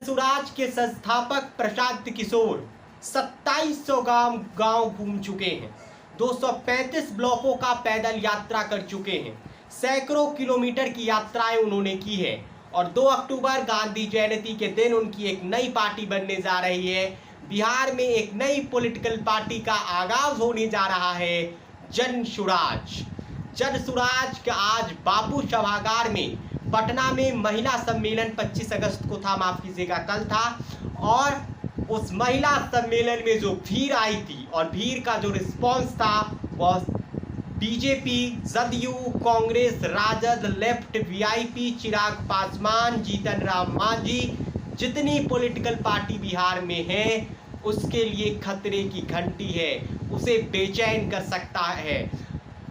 स्वराज के संस्थापक प्रशांत किशोर 2700 गांव घूम चुके हैं, 235 ब्लॉकों का पैदल यात्रा कर चुके हैं, सैकड़ों किलोमीटर की यात्राएं उन्होंने की है और 2 अक्टूबर गांधी जयंती के दिन उनकी एक नई पार्टी बनने जा रही है। बिहार में एक नई पॉलिटिकल पार्टी का आगाज होने जा रहा है, जन स्वराज। जन स्वराज का आज बापू सभागार में पटना में महिला सम्मेलन 25 अगस्त को था, माफ कीजिएगा कल था, और उस महिला सम्मेलन में जो भीड़ आई थी और भीड़ का जो रिस्पांस था वह BJP, JDU, Congress, RJD, left, VIP, Chirag Paswan, Jitan Ram Manjhi, जितनी पॉलिटिकल पार्टी बिहार में है उसके लिए खतरे की घंटी है, उसे बेचैन कर सकता है।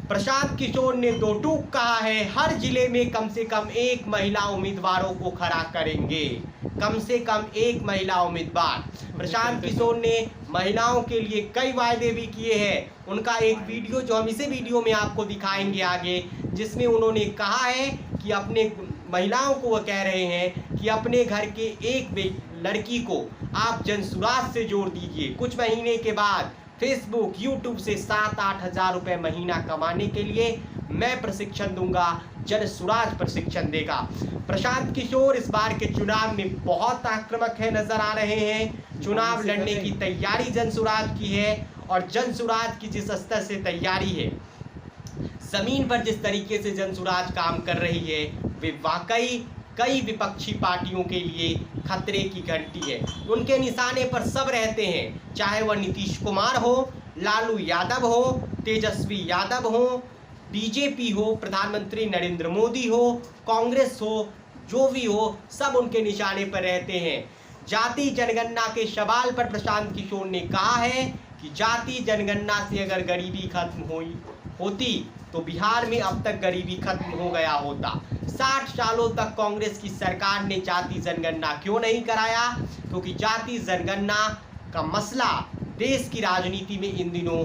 प्रशांत किशोर ने 2 टूक कहा है, हर जिले में कम से कम 1 महिला उम्मीदवारों को खड़ा करेंगे, कम से कम 1 महिला उम्मीदवार। प्रशांत किशोर ने महिलाओं के लिए कई वायदे भी किए हैं। उनका एक वीडियो जो हम इसी वीडियो में आपको दिखाएंगे आगे, जिसमें उन्होंने कहा है कि अपने महिलाओं को वह कह रहे हैं कि अपने घर के एक लड़की को आप जन स्वराज से जोड़ दीजिए। कुछ महीने के बाद फेसबुक, यूट्यूब से 7-8 हज़ार रुपये महीना कमाने के लिए मैं प्रशिक्षण दूंगा, जन स्वराज प्रशिक्षण देगा। प्रशांत किशोर इस बार के चुनाव में बहुत आक्रामक है, नजर आ रहे हैं। चुनाव लड़ने की तैयारी जन स्वराज की है और जन स्वराज की जिस स्तर से तैयारी है, जमीन पर जिस तरीके से जन स्वराज काम कर रही है, वे वाकई कई विपक्षी पार्टियों के लिए खतरे की घंटी है। उनके निशाने पर सब रहते हैं, चाहे वह नीतीश कुमार हो, लालू यादव हो, तेजस्वी यादव हो, बीजेपी हो, प्रधानमंत्री नरेंद्र मोदी हो, कांग्रेस हो, जो भी हो, सब उनके निशाने पर रहते हैं। जाति जनगणना के सवाल पर प्रशांत किशोर ने कहा है कि जाति जनगणना से अगर गरीबी खत्म होती तो बिहार में अब तक गरीबी खत्म हो गया होता। 60 सालों तक कांग्रेस की सरकार ने जाति जनगणना क्यों नहीं कराया? क्योंकि जाति जनगणना का मसला देश की राजनीति में इन दिनों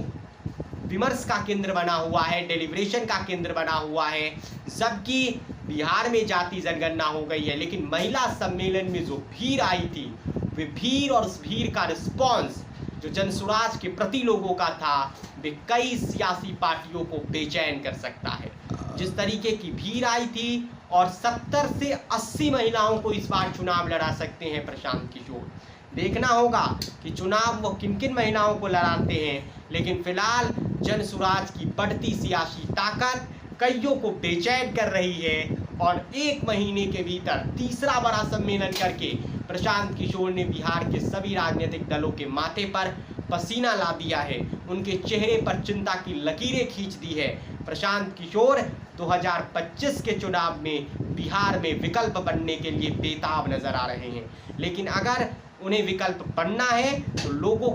विमर्श का केंद्र बना हुआ है, डेलिब्रेशन का केंद्र बना हुआ है, जबकि बिहार में जाति जनगणना हो गई है। लेकिन महिला सम्मेलन में जो भीड़ आई थी, वे भीड़ और उस भीड़ का रिस्पॉन्स जो जन स्वराज के प्रति लोगों का था, वे कई सियासी पार्टियों को बेचैन कर सकता है। जिस तरीके की भीड़ आई थी और 70 से 80 महिलाओं को इस बार चुनाव लड़ा सकते हैं प्रशांत किशोर। देखना होगा कि चुनाव वो किन किन महिलाओं को लड़ाते हैं, लेकिन फिलहाल जन स्वराज की बढ़ती सियासी ताकत कईयों को बेचैन कर रही है और 1 महीने के भीतर तीसरा बड़ा सम्मेलन करके प्रशांत किशोर ने बिहार के सभी राजनीतिक दलों के माथे पर पसीना ला दिया है, उनके चेहरे पर चिंता की लकीरें खींच दी है। प्रशांत किशोर 2025 के चुनाव में बिहार में विकल्प बनने के लिए बेताब नजर आ रहे हैं। लेकिन अगर उन्हें विकल्प बनना है तो लोगों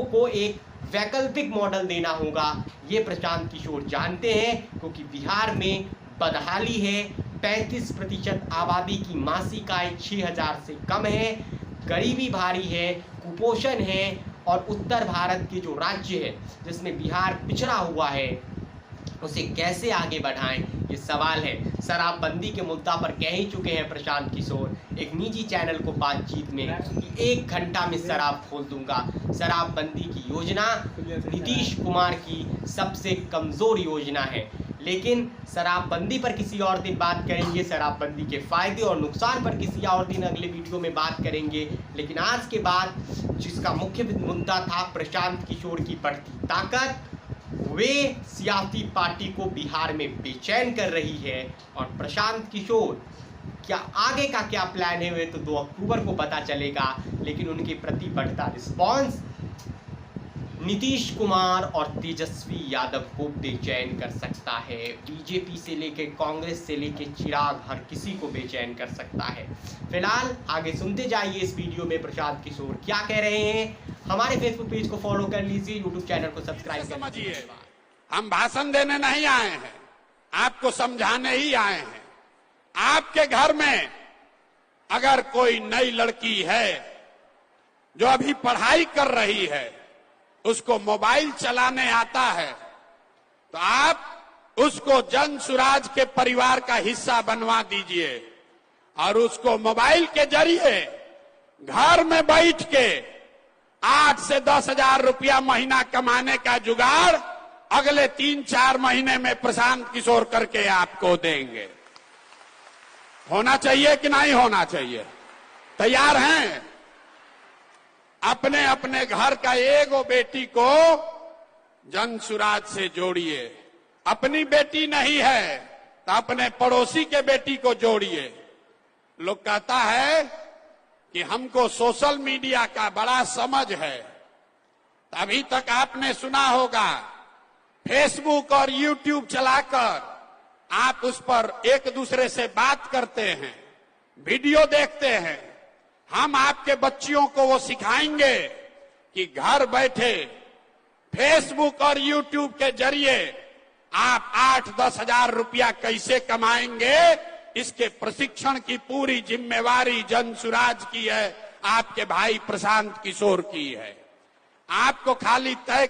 को एक वैकल्पिक मॉडल देना होगा। ये प्रशांत किशोर जानते हैं, क्योंकि बिहार में बदहाली है, 35% आबादी की मासिक आय 6000 से कम है, गरीबी भारी है, कुपोषण है और उत्तर भारत के जो राज्य है जिसमें बिहार पिछड़ा हुआ है, उसे कैसे आगे बढ़ाएं, ये सवाल है। शराबबंदी के मुद्दा पर कह ही चुके हैं प्रशांत किशोर एक निजी चैनल को बातचीत में कि 1 घंटा में शराब खोल दूंगा। शराबबंदी की योजना नीतीश कुमार की सबसे कमज़ोर योजना है। लेकिन शराबबंदी पर किसी और दिन बात करेंगे, शराबबंदी के फ़ायदे और नुकसान पर किसी और दिन अगले वीडियो में बात करेंगे। लेकिन आज के बाद जिसका मुख्य मुद्दा था प्रशांत किशोर की बढ़ती ताकत, वे सियासी पार्टी को बिहार में बेचैन कर रही है। और प्रशांत किशोर क्या आगे का क्या प्लान है, वे तो 2 अक्टूबर को पता चलेगा। लेकिन उनके प्रति बढ़ता रिस्पॉन्स नीतीश कुमार और तेजस्वी यादव को बेचैन कर सकता है। बीजेपी से लेकर कांग्रेस से लेकर चिराग, हर किसी को बेचैन कर सकता है। फिलहाल आगे सुनते जाइए इस वीडियो में प्रशांत किशोर क्या कह रहे हैं। हमारे फेसबुक पेज को फॉलो कर लीजिए, यूट्यूब चैनल को सब्सक्राइब कर लीजिए। हम भाषण देने नहीं आए हैं, आपको समझाने ही आए हैं। आपके घर में अगर कोई नई लड़की है जो अभी पढ़ाई कर रही है, उसको मोबाइल चलाने आता है, तो आप उसको जन स्वराज के परिवार का हिस्सा बनवा दीजिए और उसको मोबाइल के जरिए घर में बैठ के 8 से 10 हजार रुपया महीना कमाने का जुगाड़ अगले 3-4 महीने में प्रशांत किशोर करके आपको देंगे। होना चाहिए कि नहीं होना चाहिए? तैयार हैं? अपने अपने घर का एगो बेटी को जनसुराज से जोड़िए। अपनी बेटी नहीं है तो अपने पड़ोसी के बेटी को जोड़िए। लोग कहता है कि हमको सोशल मीडिया का बड़ा समझ है। अभी तक आपने सुना होगा फेसबुक और यूट्यूब चलाकर आप उस पर एक दूसरे से बात करते हैं, वीडियो देखते हैं। हम आपके बच्चियों को वो सिखाएंगे कि घर बैठे फेसबुक और यूट्यूब के जरिए आप 8-10 हजार रुपया कैसे कमाएंगे, इसके प्रशिक्षण की पूरी जिम्मेवारी जनसुराज की है, आपके भाई प्रशांत किशोर की है। आपको खाली तय